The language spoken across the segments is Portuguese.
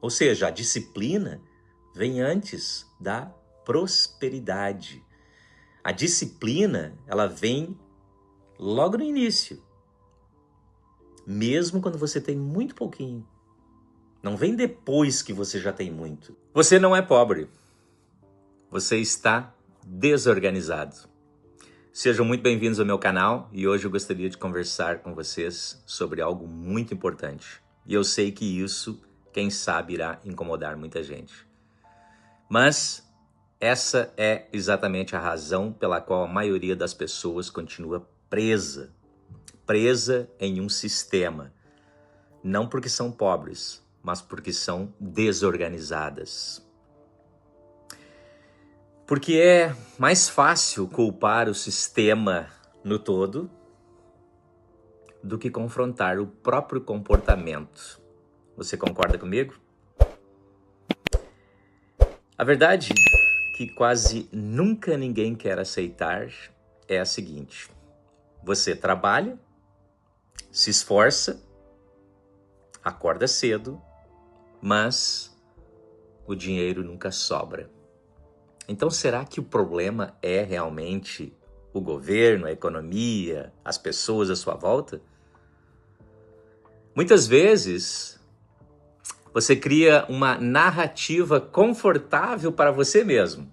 Ou seja, a disciplina vem antes da prosperidade. A disciplina, ela vem logo no início. Mesmo quando você tem muito pouquinho. Não vem depois que você já tem muito. Você não é pobre. Você está desorganizado. Sejam muito bem-vindos ao meu canal e hoje eu gostaria de conversar com vocês sobre algo muito importante. E eu sei que isso, quem sabe, irá incomodar muita gente. Mas essa é exatamente a razão pela qual a maioria das pessoas continua presa em um sistema. Não porque são pobres, mas porque são desorganizadas. Porque é mais fácil culpar o sistema no todo do que confrontar o próprio comportamento. Você concorda comigo? A verdade que quase nunca ninguém quer aceitar é a seguinte: você trabalha, se esforça, acorda cedo, mas o dinheiro nunca sobra. Então, será que o problema é realmente o governo, a economia, as pessoas à sua volta? Muitas vezes, você cria uma narrativa confortável para você mesmo.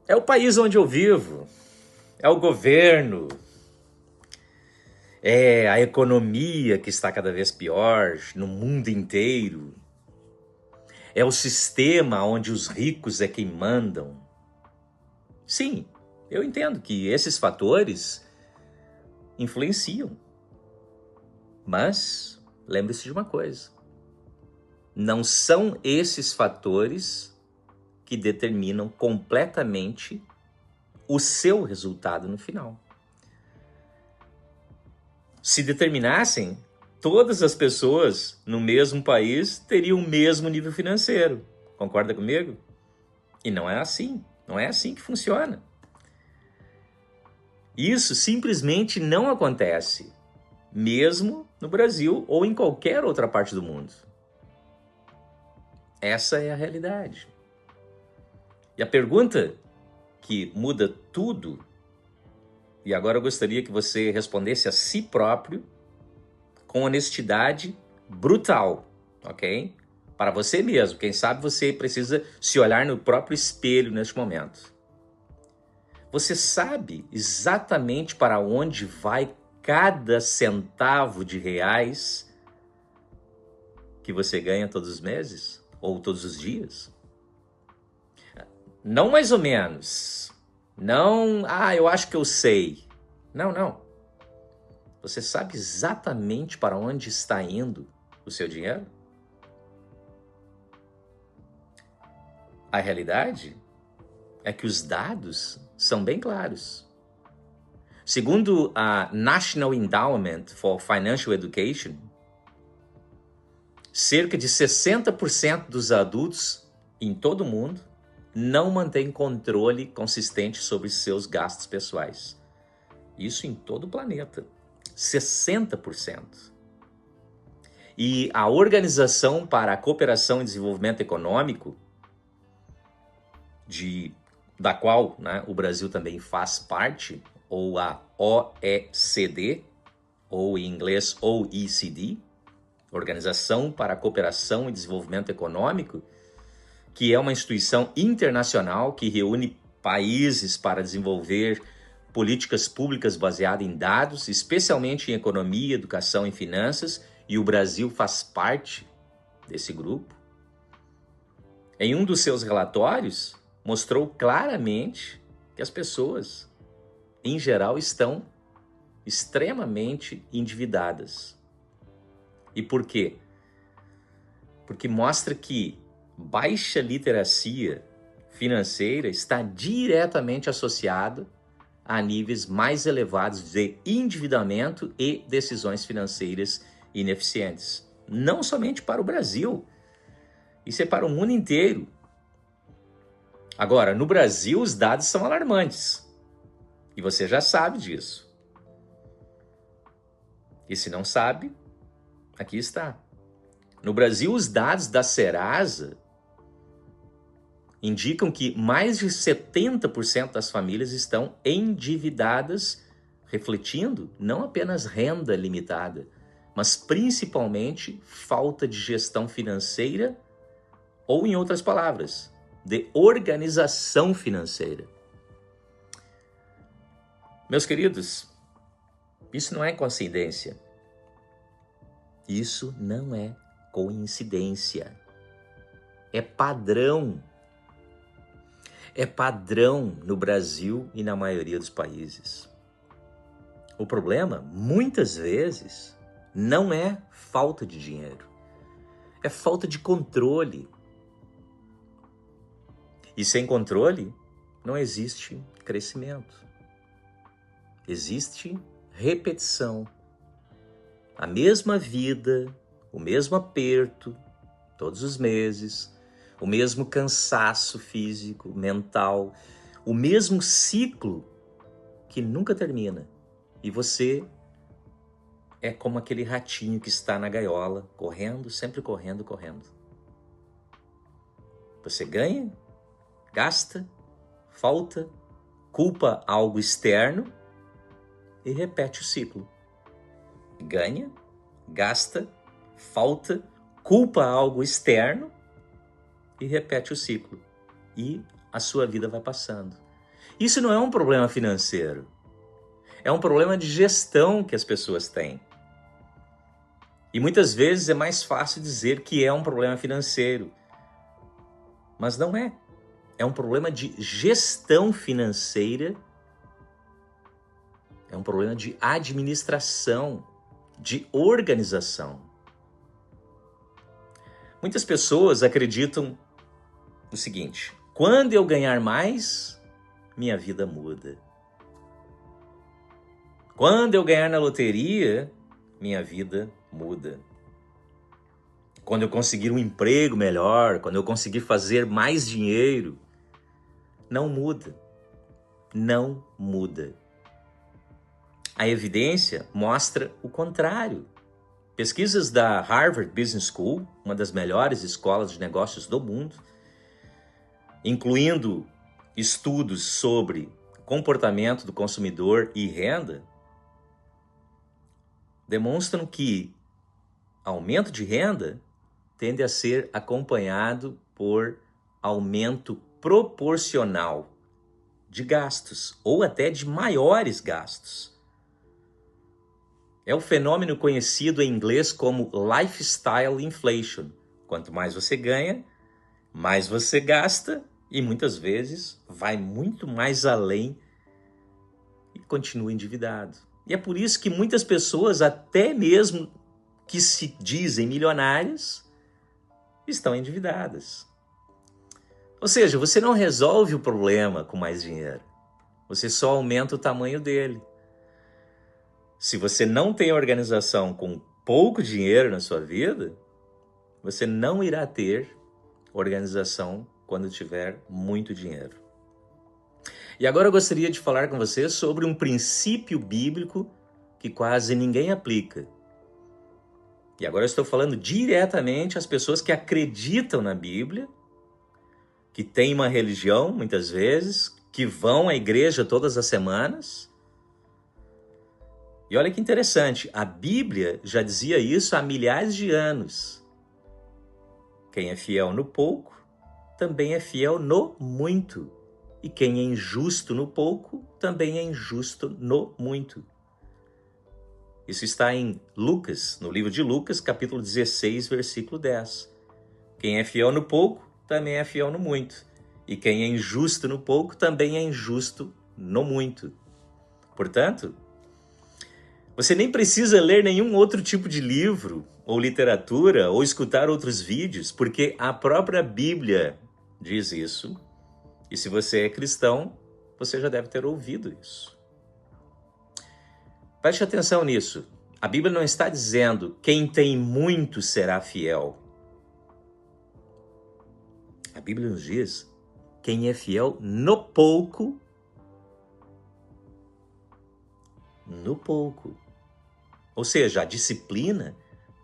É o país onde eu vivo, é o governo, é a economia que está cada vez pior no mundo inteiro. É o sistema onde os ricos é quem mandam. Sim, eu entendo que esses fatores influenciam. Mas lembre-se de uma coisa: não são esses fatores que determinam completamente o seu resultado no final. Se determinassem, todas as pessoas no mesmo país teriam o mesmo nível financeiro. Concorda comigo? E não é assim. Não é assim que funciona. Isso simplesmente não acontece, mesmo no Brasil ou em qualquer outra parte do mundo. Essa é a realidade. E a pergunta que muda tudo, e agora eu gostaria que você respondesse a si próprio com honestidade brutal, ok? Para você mesmo. Quem sabe você precisa se olhar no próprio espelho neste momento. Você sabe exatamente para onde vai cada centavo de reais que você ganha todos os meses? Ou todos os dias? Não mais ou menos. Não, eu acho que eu sei. Não. Você sabe exatamente para onde está indo o seu dinheiro? A realidade é que os dados são bem claros. Segundo a National Endowment for Financial Education, cerca de 60% dos adultos em todo o mundo não mantêm controle consistente sobre seus gastos pessoais. Isso em todo o planeta. 60%. E a Organização para a Cooperação e Desenvolvimento Econômico, da qual, né, o Brasil também faz parte, ou a OECD, ou em inglês OECD, Organização para a Cooperação e Desenvolvimento Econômico, que é uma instituição internacional que reúne países para desenvolver políticas públicas baseadas em dados, especialmente em economia, educação e finanças, e o Brasil faz parte desse grupo. Em um dos seus relatórios, mostrou claramente que as pessoas, em geral, estão extremamente endividadas. E por quê? Porque mostra que baixa literacia financeira está diretamente associado a níveis mais elevados de endividamento e decisões financeiras ineficientes. Não somente para o Brasil, isso é para o mundo inteiro. Agora, no Brasil, os dados são alarmantes. E você já sabe disso. E se não sabe, aqui está. No Brasil, os dados da Serasa indicam que mais de 70% das famílias estão endividadas, refletindo não apenas renda limitada, mas principalmente falta de gestão financeira ou, em outras palavras, de organização financeira. Meus queridos, isso não é coincidência. Isso não é coincidência. É padrão. É padrão no Brasil e na maioria dos países. O problema, muitas vezes, não é falta de dinheiro. É falta de controle. E sem controle, não existe crescimento. Existe repetição. A mesma vida, o mesmo aperto, todos os meses, o mesmo cansaço físico, mental, o mesmo ciclo que nunca termina. E você é como aquele ratinho que está na gaiola, correndo, sempre correndo, correndo. Você ganha, gasta, falta, culpa algo externo e repete o ciclo. Ganha, gasta, falta, culpa algo externo e repete o ciclo. E a sua vida vai passando. Isso não é um problema financeiro. É um problema de gestão que as pessoas têm. E muitas vezes é mais fácil dizer que é um problema financeiro. Mas não é. É um problema de gestão financeira. É um problema de administração, de organização. Muitas pessoas acreditam no seguinte: quando eu ganhar mais, minha vida muda. Quando eu ganhar na loteria, minha vida muda. Quando eu conseguir um emprego melhor, quando eu conseguir fazer mais dinheiro, não muda. Não muda. A evidência mostra o contrário. Pesquisas da Harvard Business School, uma das melhores escolas de negócios do mundo, incluindo estudos sobre comportamento do consumidor e renda, demonstram que aumento de renda tende a ser acompanhado por aumento proporcional de gastos ou até de maiores gastos. É o fenômeno conhecido em inglês como lifestyle inflation. Quanto mais você ganha, mais você gasta e muitas vezes vai muito mais além e continua endividado. E é por isso que muitas pessoas, até mesmo que se dizem milionárias, estão endividadas. Ou seja, você não resolve o problema com mais dinheiro. Você só aumenta o tamanho dele. Se você não tem organização com pouco dinheiro na sua vida, você não irá ter organização quando tiver muito dinheiro. E agora eu gostaria de falar com você sobre um princípio bíblico que quase ninguém aplica. E agora eu estou falando diretamente às pessoas que acreditam na Bíblia, que têm uma religião, muitas vezes, que vão à igreja todas as semanas. E olha que interessante, a Bíblia já dizia isso há milhares de anos. Quem é fiel no pouco, também é fiel no muito. E quem é injusto no pouco, também é injusto no muito. Isso está em Lucas, no livro de Lucas, capítulo 16, versículo 10. Quem é fiel no pouco, também é fiel no muito. E quem é injusto no pouco, também é injusto no muito. Portanto, você nem precisa ler nenhum outro tipo de livro, ou literatura, ou escutar outros vídeos, porque a própria Bíblia diz isso. E se você é cristão, você já deve ter ouvido isso. Preste atenção nisso. A Bíblia não está dizendo quem tem muito será fiel. A Bíblia nos diz quem é fiel no pouco. No pouco. Ou seja, a disciplina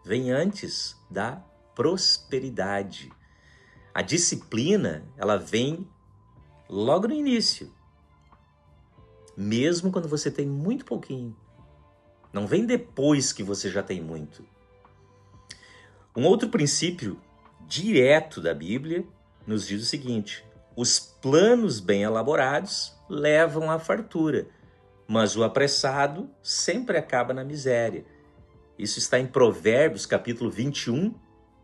vem antes da prosperidade. A disciplina, ela vem logo no início, mesmo quando você tem muito pouquinho. Não vem depois que você já tem muito. Um outro princípio direto da Bíblia nos diz o seguinte: os planos bem elaborados levam à fartura, mas o apressado sempre acaba na miséria. Isso está em Provérbios, capítulo 21,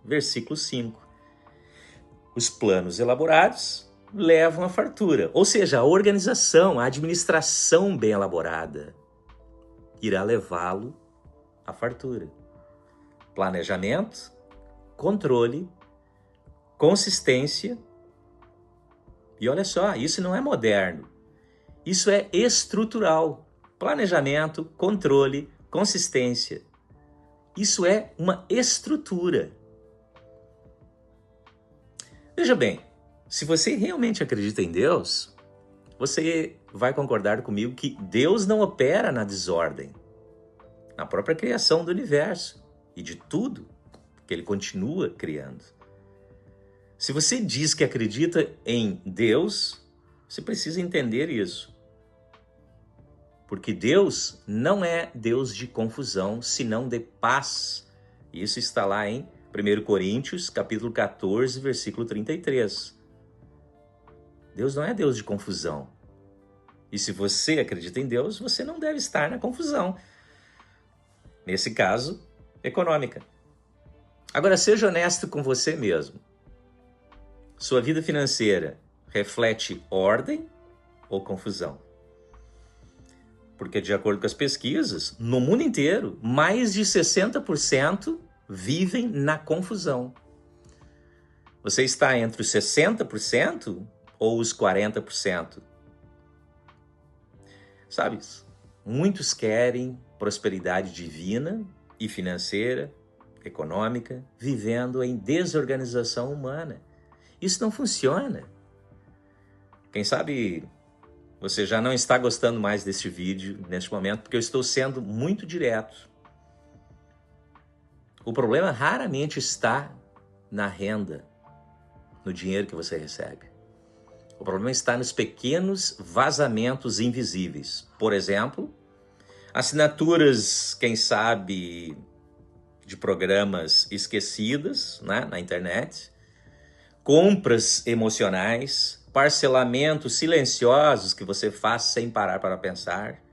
versículo 5. Os planos elaborados levam à fartura, ou seja, a organização, a administração bem elaborada irá levá-lo à fartura. Planejamento, controle, consistência. E olha só, isso não é moderno. Isso é estrutural. Planejamento, controle, consistência. Isso é uma estrutura. Veja bem, se você realmente acredita em Deus, você vai concordar comigo que Deus não opera na desordem, na própria criação do universo e de tudo que Ele continua criando. Se você diz que acredita em Deus, você precisa entender isso. Porque Deus não é Deus de confusão, senão de paz. Isso está lá em 1 Coríntios, capítulo 14, versículo 33. Deus não é Deus de confusão. E se você acredita em Deus, você não deve estar na confusão. Nesse caso, econômica. Agora, seja honesto com você mesmo. Sua vida financeira reflete ordem ou confusão? Porque, de acordo com as pesquisas, no mundo inteiro, mais de 60% vivem na confusão. Você está entre os 60% ou os 40%? Sabe, muitos querem prosperidade divina e financeira, econômica, vivendo em desorganização humana. Isso não funciona. Quem sabe você já não está gostando mais deste vídeo neste momento, porque eu estou sendo muito direto. O problema raramente está na renda, no dinheiro que você recebe. O problema está nos pequenos vazamentos invisíveis. Por exemplo, assinaturas, quem sabe, de programas esquecidas, né, na internet, compras emocionais, parcelamentos silenciosos que você faz sem parar para pensar,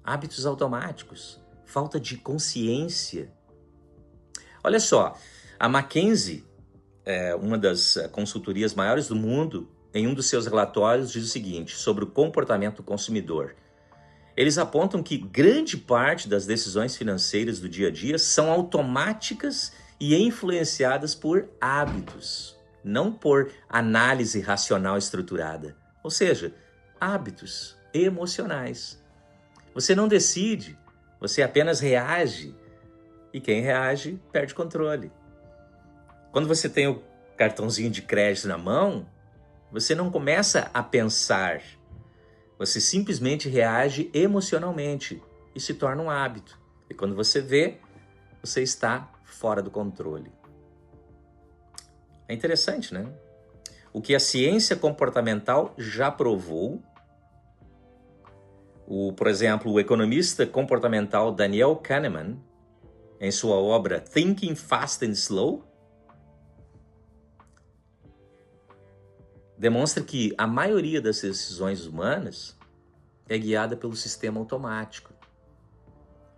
hábitos automáticos, falta de consciência. Olha só, a McKinsey, uma das consultorias maiores do mundo, em um dos seus relatórios diz o seguinte sobre o comportamento do consumidor. Eles apontam que grande parte das decisões financeiras do dia a dia são automáticas e influenciadas por hábitos, não por análise racional estruturada. Ou seja, hábitos emocionais. Você não decide, você apenas reage. E quem reage perde controle. Quando você tem o cartãozinho de crédito na mão, você não começa a pensar. Você simplesmente reage emocionalmente e se torna um hábito. E quando você vê, você está fora do controle. É interessante, né? O que a ciência comportamental já provou. Por exemplo, o economista comportamental Daniel Kahneman, em sua obra Thinking Fast and Slow, demonstra que a maioria das decisões humanas é guiada pelo sistema automático,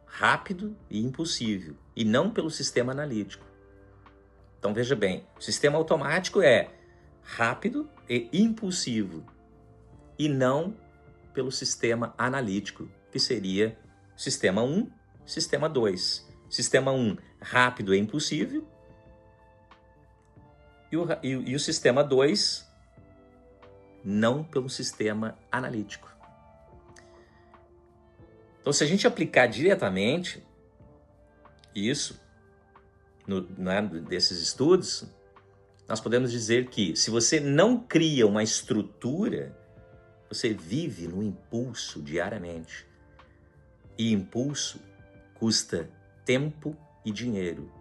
rápido e impulsivo, e não pelo sistema analítico. Então veja bem, o sistema automático é rápido e impulsivo, e não pelo sistema analítico, que seria sistema 1, sistema 2. Sistema 1, rápido e impulsivo, e o sistema 2, não pelo sistema analítico. Então, se a gente aplicar diretamente isso, desses estudos, nós podemos dizer que se você não cria uma estrutura, você vive no impulso diariamente. E impulso custa tempo e dinheiro.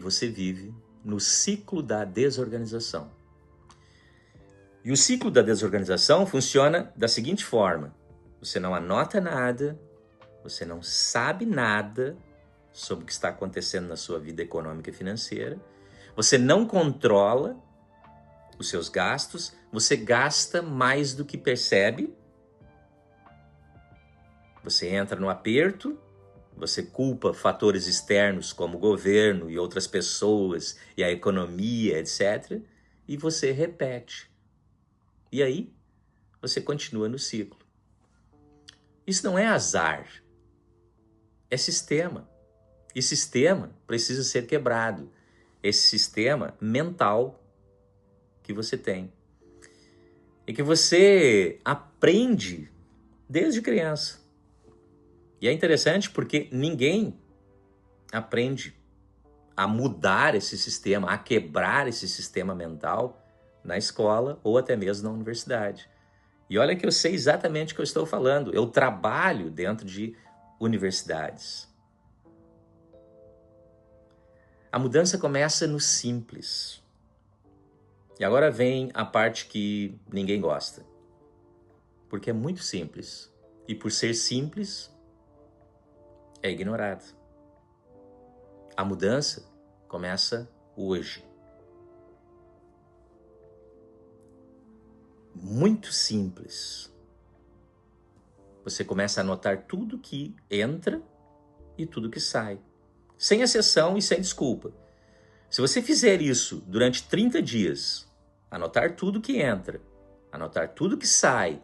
você vive no ciclo da desorganização. E o ciclo da desorganização funciona da seguinte forma: você não anota nada, você não sabe nada sobre o que está acontecendo na sua vida econômica e financeira, você não controla os seus gastos, você gasta mais do que percebe, você entra no aperto, você culpa fatores externos como o governo e outras pessoas e a economia, etc. E você repete. E aí, você continua no ciclo. Isso não é azar, é sistema. E sistema precisa ser quebrado. Esse sistema mental que você tem. E que você aprende desde criança. E é interessante porque ninguém aprende a mudar esse sistema, a quebrar esse sistema mental na escola ou até mesmo na universidade. E olha que eu sei exatamente o que eu estou falando. Eu trabalho dentro de universidades. A mudança começa no simples. E agora vem a parte que ninguém gosta. Porque é muito simples. E por ser simples, é ignorado. A mudança começa hoje. Muito simples. Você começa a anotar tudo que entra e tudo que sai. Sem exceção e sem desculpa. Se você fizer isso durante 30 dias, anotar tudo que entra, anotar tudo que sai,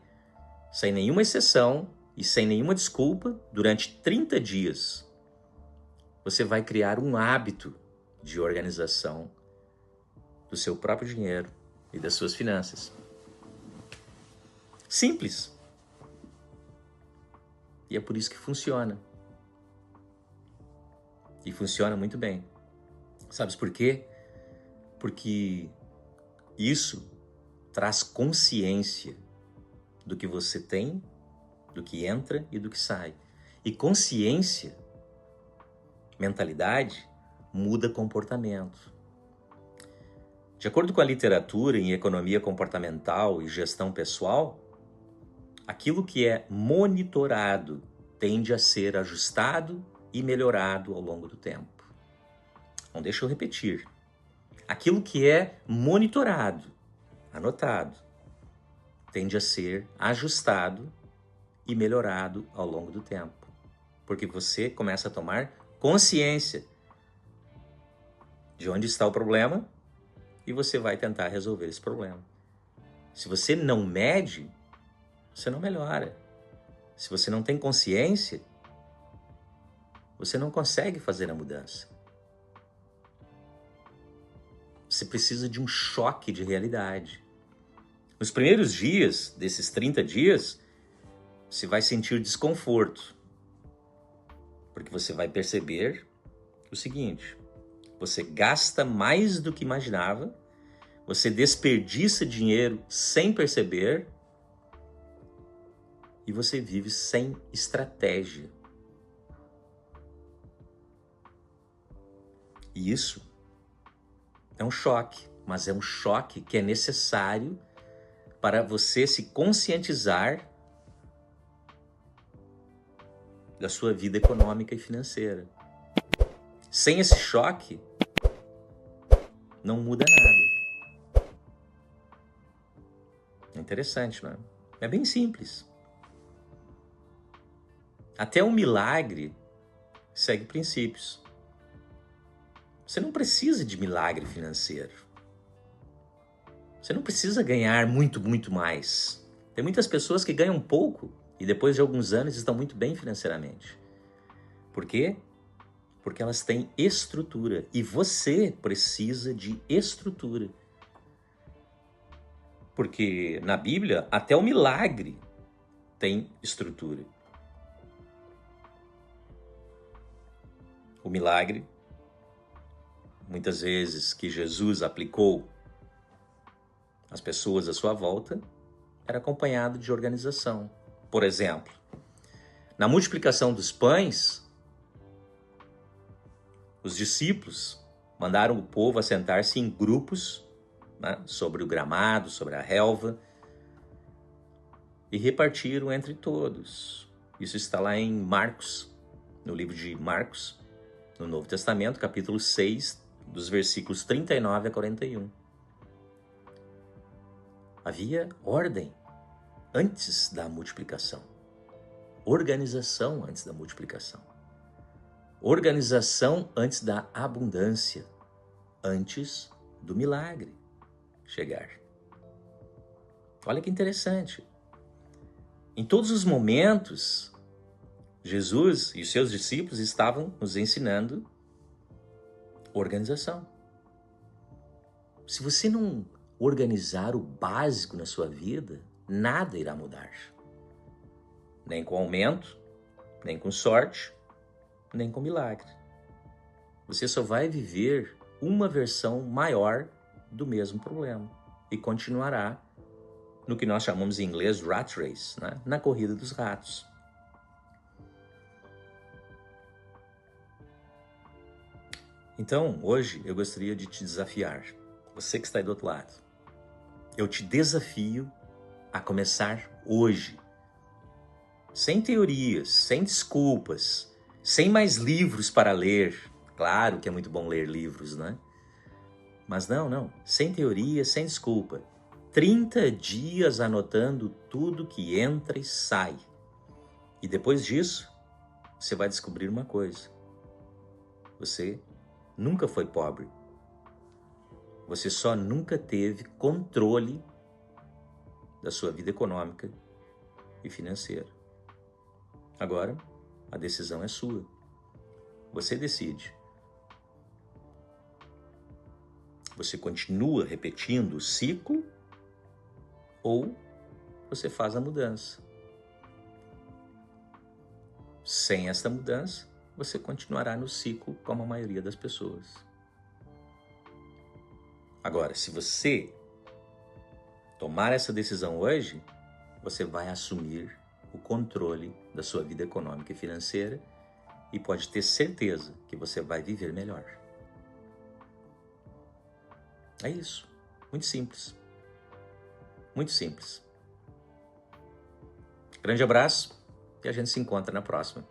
sem nenhuma exceção e sem nenhuma desculpa, durante 30 dias, você vai criar um hábito de organização do seu próprio dinheiro e das suas finanças. Simples. E é por isso que funciona. E funciona muito bem. Sabes por quê? Porque isso traz consciência do que você tem, do que entra e do que sai. E consciência, mentalidade, muda comportamento. De acordo com a literatura em economia comportamental e gestão pessoal, aquilo que é monitorado tende a ser ajustado e melhorado ao longo do tempo. Então, deixa eu repetir. Aquilo que é monitorado, anotado, tende a ser ajustado e melhorado ao longo do tempo. Porque você começa a tomar consciência de onde está o problema e você vai tentar resolver esse problema. Se você não mede, você não melhora. Se você não tem consciência, você não consegue fazer a mudança. Você precisa de um choque de realidade. Nos primeiros dias, desses 30 dias, você vai sentir desconforto. Porque você vai perceber o seguinte: você gasta mais do que imaginava, você desperdiça dinheiro sem perceber e você vive sem estratégia. E isso é um choque, mas é um choque que é necessário para você se conscientizar da sua vida econômica e financeira. Sem esse choque, não muda nada. É interessante, né? É bem simples. Até um milagre segue princípios. Você não precisa de milagre financeiro. Você não precisa ganhar muito, muito mais. Tem muitas pessoas que ganham pouco e depois de alguns anos estão muito bem financeiramente. Por quê? Porque elas têm estrutura e você precisa de estrutura. Porque na Bíblia, até o milagre tem estrutura. O milagre, muitas vezes que Jesus aplicou às pessoas à sua volta, era acompanhado de organização. Por exemplo, na multiplicação dos pães, os discípulos, Mandaram o povo assentar-se em grupos, né, sobre o gramado, sobre a relva, e repartiram entre todos. Isso está lá em Marcos, no livro de Marcos, no Novo Testamento, capítulo 6, dos versículos 39 a 41. Havia ordem antes da multiplicação. Organização antes da multiplicação. Organização antes da abundância. Antes do milagre chegar. Olha que interessante. Em todos os momentos, Jesus e os seus discípulos estavam nos ensinando organização. Se você não organizar o básico na sua vida, nada irá mudar. Nem com aumento, nem com sorte, nem com milagre. Você só vai viver uma versão maior do mesmo problema e continuará no que nós chamamos em inglês rat race, né? Na corrida dos ratos. Então, hoje eu gostaria de te desafiar, você que está aí do outro lado. Eu te desafio a começar hoje, sem teorias, sem desculpas, sem mais livros para ler. Claro que é muito bom ler livros, né? Mas não, sem teoria, sem desculpa. 30 dias anotando tudo que entra e sai. E depois disso, você vai descobrir uma coisa. Você nunca foi pobre. Você só nunca teve controle da sua vida econômica e financeira. Agora, a decisão é sua. Você decide. Você continua repetindo o ciclo ou você faz a mudança. Sem esta mudança, você continuará no ciclo como a maioria das pessoas. Agora, se você tomar essa decisão hoje, você vai assumir o controle da sua vida econômica e financeira e pode ter certeza que você vai viver melhor. É isso. Muito simples. Muito simples. Grande abraço e a gente se encontra na próxima.